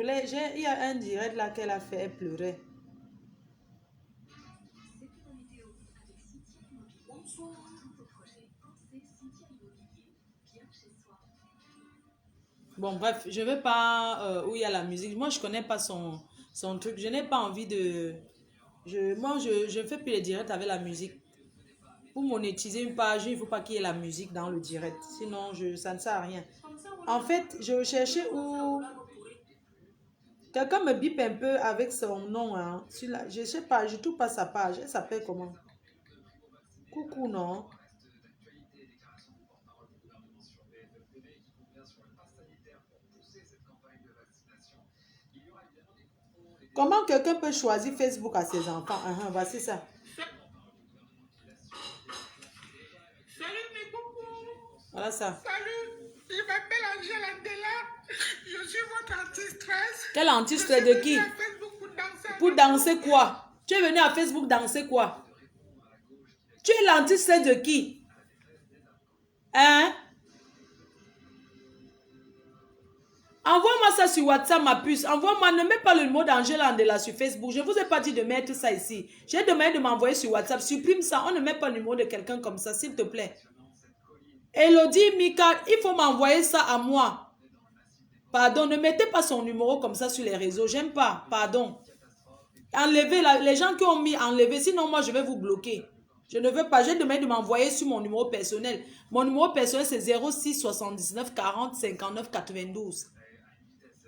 Il y a un direct là qu'elle a fait, elle pleurait. Bon, bref, je veux pas où il y a la musique. Moi, je connais pas son truc. Je n'ai pas envie de... Moi, je fais plus les directs avec la musique. Pour monétiser une page, il ne faut pas qu'il y ait la musique dans le direct. Sinon, ça ne sert à rien. En fait, je cherchais où... Quelqu'un me bip un peu avec son nom. Hein. Je sais pas, je trouve pas sa page. Elle s'appelle comment? Coucou, non? Comment quelqu'un peut choisir Facebook à ses enfants? Voici ça. Salut mes coucous. Voilà ça. Salut, je m'appelle Angèle Andela. Je suis votre anti-stress. Quel anti-stress de qui? Pour danser quoi? Tu es venu à Facebook danser quoi? Tu es l'anti-stress de qui? Hein? Envoie-moi ça sur WhatsApp, ma puce. Envoie-moi, ne mets pas le mot d'Angèle Andela sur Facebook. Je ne vous ai pas dit de mettre ça ici. J'ai demandé de m'envoyer sur WhatsApp. Supprime ça. On ne met pas le numéro de quelqu'un comme ça, s'il te plaît. Elodie, Mika, il faut m'envoyer ça à moi. Pardon, ne mettez pas son numéro comme ça sur les réseaux. J'aime pas. Pardon. Enlevez les gens qui ont mis enlever. Sinon, moi, je vais vous bloquer. Je ne veux pas. J'ai demandé de m'envoyer sur mon numéro personnel. Mon numéro personnel, c'est 06 79 40 59 92.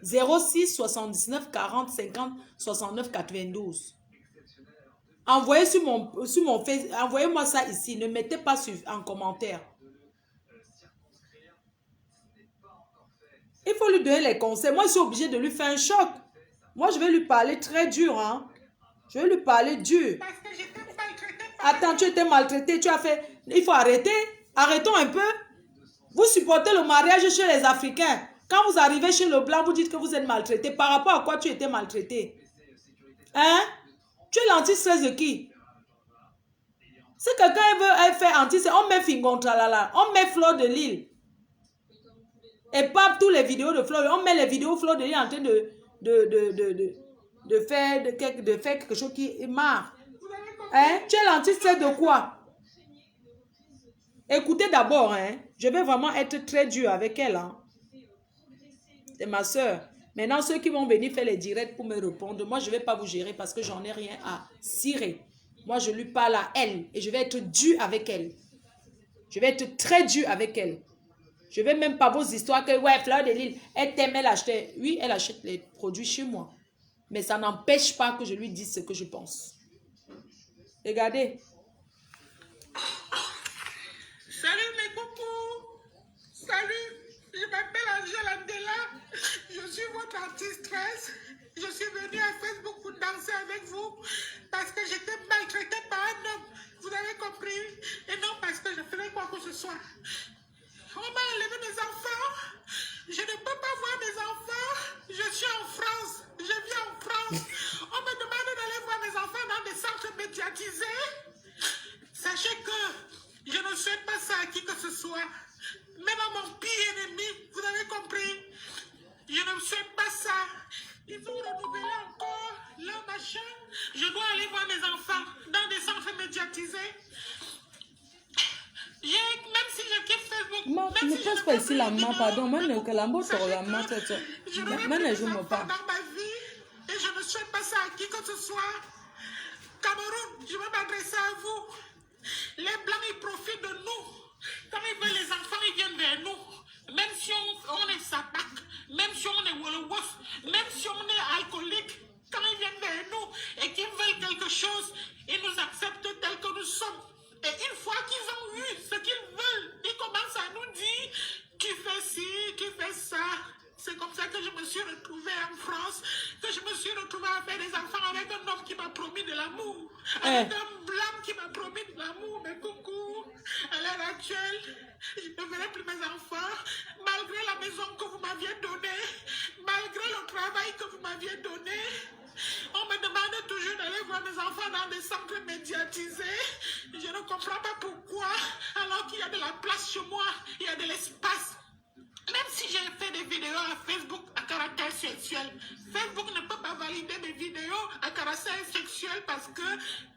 06 79 40 50 69 92. Envoyez sur mon Facebook. Envoyez-moi ça ici. Ne mettez pas en commentaire. Il faut lui donner les conseils. Moi, je suis obligée de lui faire un choc. Moi, je vais lui parler très dur. Hein. Je vais lui parler dur. Parce que j'étais maltraitée. Attends, tu étais maltraité. Tu as fait... Il faut arrêter. Arrêtons un peu. Vous supportez le mariage chez les Africains. Quand vous arrivez chez le blanc, vous dites que vous êtes maltraité. Par rapport à quoi tu étais maltraité? Hein? Tu es l'anti-stress de qui? Si quelqu'un veut faire anti-stress, on met Fingontralala. On met Fleur de Lille. Et pas tous les vidéos de Fleur. On met les vidéos Fleur de Lille en train de faire quelque chose qui marre. Hein? Tu es l'anti-stress de quoi? Écoutez d'abord, hein? Je vais vraiment être très dur avec elle. Hein? C'est ma soeur. Maintenant, ceux qui vont venir faire les directs pour me répondre, moi, je ne vais pas vous gérer parce que j'en ai rien à cirer. Moi, je lui parle à elle et je vais être dur avec elle. Je vais être très dur avec elle. Je ne vais même pas vos histoires que, ouais, Fleur de Lille, elle t'aime, elle achète. Oui, elle achète les produits chez moi. Mais ça n'empêche pas que je lui dise ce que je pense. Regardez. Salut mes coucous. Salut, je m'appelle Angèle Andela. Je suis votre anti-stress. Je suis venue à Facebook pour danser avec vous parce que j'étais maltraitée par un homme. Vous avez compris? Et non parce que je faisais quoi que ce soit. On m'a enlevé mes enfants. Je ne peux pas voir mes enfants. Je suis en France. Je vis en France. On me demande d'aller voir mes enfants dans des centres médiatisés. Sachez que je ne souhaite pas ça à qui que ce soit. Même à mon pire ennemi. Vous avez compris? Je ne souhaite pas ça. Ils ont renouvelé encore leur machin. Je dois aller voir mes enfants dans des centres médiatisés. Même si je quitte Facebook, Ne passe pas ici la main, pardon. Moi, ne que la main sur la main, je ne pas dans ma vie et je ne souhaite pas ça à qui que ce soit. Cameroun, je vais m'adresser à vous. Les Blancs, ils profitent de nous. Quand ils veulent les enfants, ils viennent vers nous. Même si on est sapac, même si on est wolowos, même si on est alcoolique, quand ils viennent vers nous et qu'ils veulent quelque chose, ils nous acceptent tels que nous sommes. Et une fois qu'ils ont eu ce qu'ils veulent, ils commencent à nous dire avec un blanc qui m'a promis de l'amour, mais coucou, à l'heure actuelle, je ne verrai plus mes enfants, malgré la maison que vous m'aviez donnée, malgré le travail que vous m'aviez donné. On me demande toujours d'aller voir mes enfants dans des centres médiatisés. Je ne comprends pas pourquoi, alors qu'il y a de la place chez moi, il y a de l'espace. Même si j'ai fait des vidéos à Facebook à caractère sexuel, Facebook ne peut pas valider mes vidéos à caractère sexuel parce que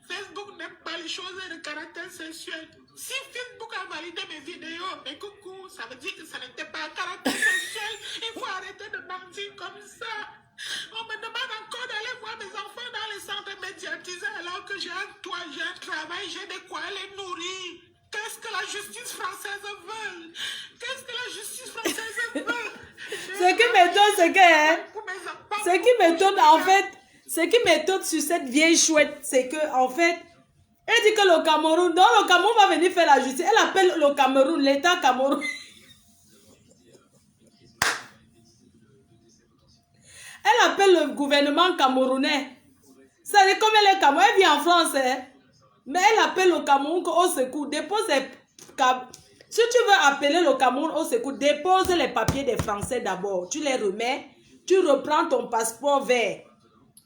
Facebook n'aime pas les choses de caractère sexuel. Si Facebook a validé mes vidéos, mais coucou, ça veut dire que ça n'était pas à caractère sexuel. Il faut arrêter de mentir comme ça. On me demande encore d'aller voir mes enfants dans les centres médiatisés alors que j'ai un toit, j'ai un travail, j'ai de quoi les nourrir. Qu'est-ce que la justice française veut? Qu'est-ce que la justice française veut? Ce qui m'étonne, c'est que, ce qui m'étonne, en fait, ce qui m'étonne sur cette vieille chouette, c'est que, en fait, elle dit que le Cameroun, donc le Cameroun va venir faire la justice. Elle appelle le Cameroun, l'État Cameroun. Elle appelle le gouvernement camerounais. Ça veut dire comme elle est Cameroun, elle vit en France, hein. Mais elle appelle le Cameroun au secours. Dépose les... Si tu veux appeler le Cameroun au secours, dépose les papiers des Français d'abord. Tu les remets, tu reprends ton passeport vert.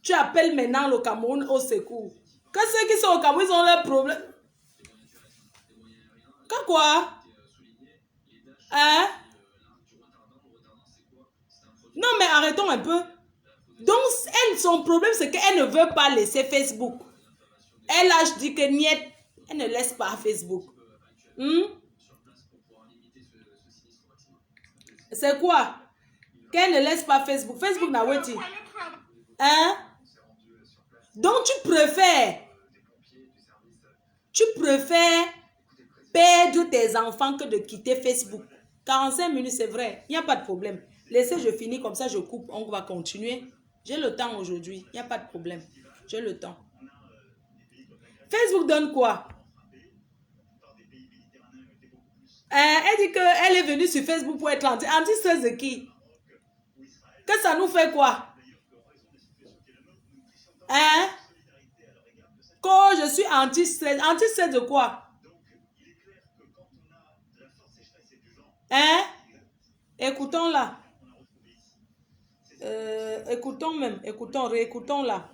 Tu appelles maintenant le Cameroun au secours. Que ceux qui sont au Cameroun, ils ont leurs problèmes. Que quoi? Hein? Non, mais arrêtons un peu. Donc, elle, son problème, c'est qu'elle ne veut pas laisser Facebook. Elle a dit que niet, elle ne laisse pas Facebook. C'est quoi? Qu'elle ne laisse pas Facebook. Facebook n'a pas dit. Hein? Donc, tu préfères perdre tes enfants que de quitter Facebook. 45 minutes, c'est vrai. Il n'y a pas de problème. Laissez, je finis comme ça, je coupe. On va continuer. J'ai le temps aujourd'hui. Il n'y a pas de problème. J'ai le temps. Facebook donne quoi? Elle dit qu'elle est venue sur Facebook pour être anti-stress de qui? Que ça nous fait quoi? Hein? Quand je suis anti-stress. Anti-stress de quoi? Hein? Écoutons-la. Réécoutons là.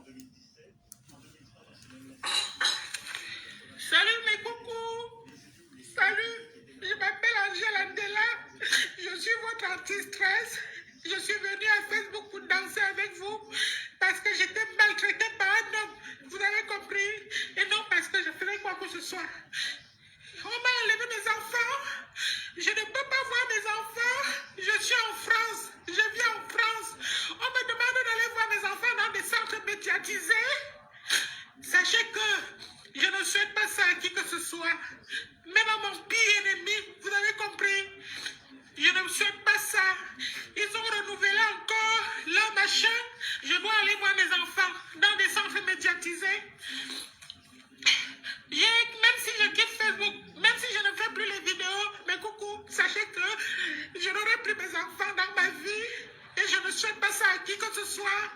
Salut mes coucous. Salut, je m'appelle Angèle Andela. Je suis votre anti-stress. Je suis venue à Facebook pour danser avec vous parce que j'étais maltraitée par un homme. Vous avez compris? Et non parce que je faisais quoi que ce soit. On m'a enlevé mes enfants. Je ne peux pas voir mes enfants. Je suis en France. Je vis en France. On me demande d'aller voir mes enfants dans des centres médiatisés. Sachez que je ne souhaite pas ça à qui que ce soit. Même à mon pire ennemi. Vous avez compris? Je ne souhaite pas ça. Ils ont renouvelé encore leur machin. Je dois aller voir mes enfants dans des centres médiatisés. Même si je quitte Facebook, même si je ne fais plus les vidéos, mais coucou, sachez que je n'aurai plus mes enfants dans ma vie et je ne souhaite pas ça à qui que ce soit.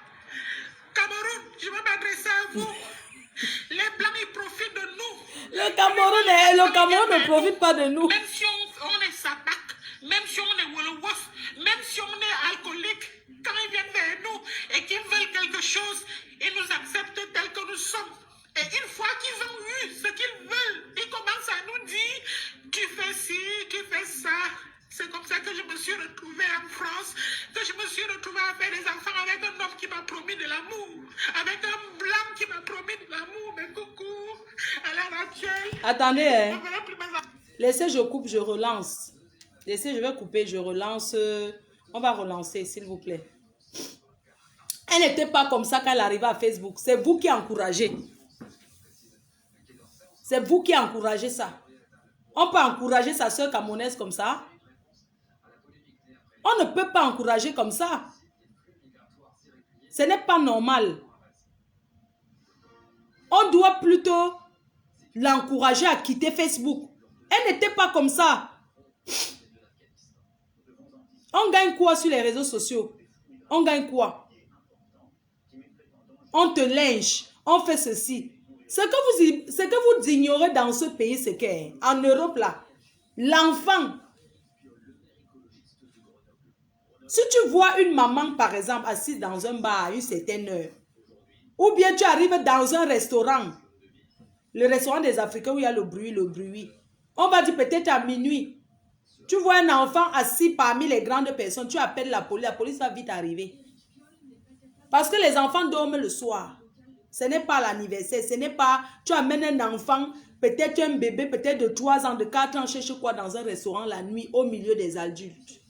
Cameroun, je vais m'adresser à vous. Les Blancs, ils profitent de nous. Le Cameroun ne profite pas de nous. Même si on est sabac, même si on est Wolowof, même si on est alcoolique, quand ils viennent vers nous et qu'ils veulent quelque chose, ils nous acceptent tels que nous sommes. Et une fois qu'ils ont eu ce qu'ils veulent, ils commencent à nous dire, tu fais ci, tu fais ça. C'est comme ça que je me suis retrouvée en France, que je me suis retrouvée à faire des enfants avec un homme qui m'a promis de l'amour, avec un blanc qui m'a promis de l'amour. Mais coucou, à l'heure actuelle. Attendez, hein. Laissez, je coupe, je relance. Laissez, je vais couper, je relance. On va relancer, s'il vous plaît. Elle n'était pas comme ça quand elle arrivait à Facebook. C'est vous qui encouragez. C'est vous qui encouragez ça. On peut encourager sa soeur camerounaise comme ça. On ne peut pas encourager comme ça. Ce n'est pas normal. On doit plutôt l'encourager à quitter Facebook. Elle n'était pas comme ça. On gagne quoi sur les réseaux sociaux? On gagne quoi? On te lynche. On fait ceci. Ce que vous ignorez dans ce pays, c'est qu'en Europe, là, l'enfant, si tu vois une maman, par exemple, assise dans un bar à une certaine heure, ou bien tu arrives dans un restaurant, le restaurant des Africains où il y a le bruit, on va dire peut-être à minuit, tu vois un enfant assis parmi les grandes personnes, tu appelles la police va vite arriver. Parce que les enfants dorment le soir. Ce n'est pas l'anniversaire, ce n'est pas, tu amènes un enfant, peut-être un bébé, peut-être de 3 ans, de 4 ans, cherche quoi dans un restaurant la nuit au milieu des adultes.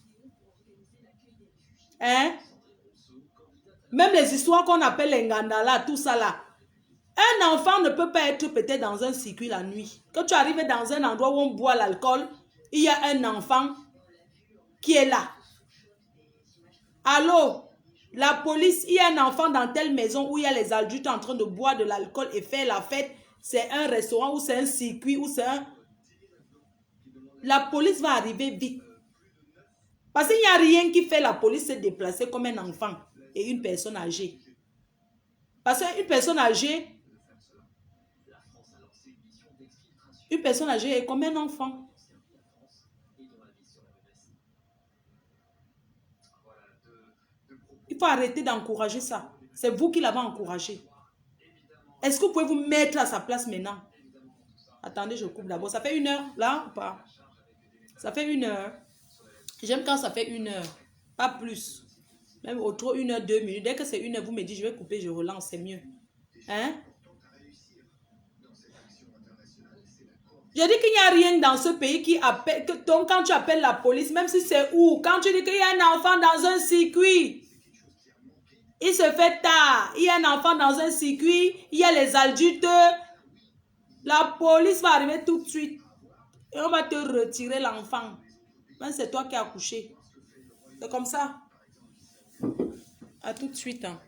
Hein? Même les histoires qu'on appelle les ngandala, tout ça là. Un enfant ne peut pas être peut-être dans un circuit la nuit. Quand tu arrives dans un endroit où on boit l'alcool, il y a un enfant qui est là. Allô? La police, il y a un enfant dans telle maison où il y a les adultes en train de boire de l'alcool et faire la fête. C'est un restaurant ou c'est un circuit ou c'est un... La police va arriver vite. Parce qu'il n'y a rien qui fait la police se déplacer comme un enfant et une personne âgée. Parce qu'une personne âgée est comme un enfant. Il faut arrêter d'encourager ça. C'est vous qui l'avez encouragé. Est-ce que vous pouvez vous mettre à sa place maintenant? Attendez, je coupe d'abord. Ça fait 1 heure, là ou pas? Ça fait 1 heure. J'aime quand ça fait 1 heure. Pas plus. Même au trop 1 heure, 2 minutes. Dès que c'est 1 heure, vous me dites, je vais couper, je relance, c'est mieux. Hein? Je dis qu'il n'y a rien dans ce pays qui appelle... Donc, quand tu appelles la police, même si c'est où? Quand tu dis qu'il y a un enfant dans un circuit, il se fait tard. Il y a un enfant dans un circuit, il y a les adultes. La police va arriver tout de suite. Et on va te retirer l'enfant. Même c'est toi qui as accouché. C'est comme ça. À tout de suite. Hein.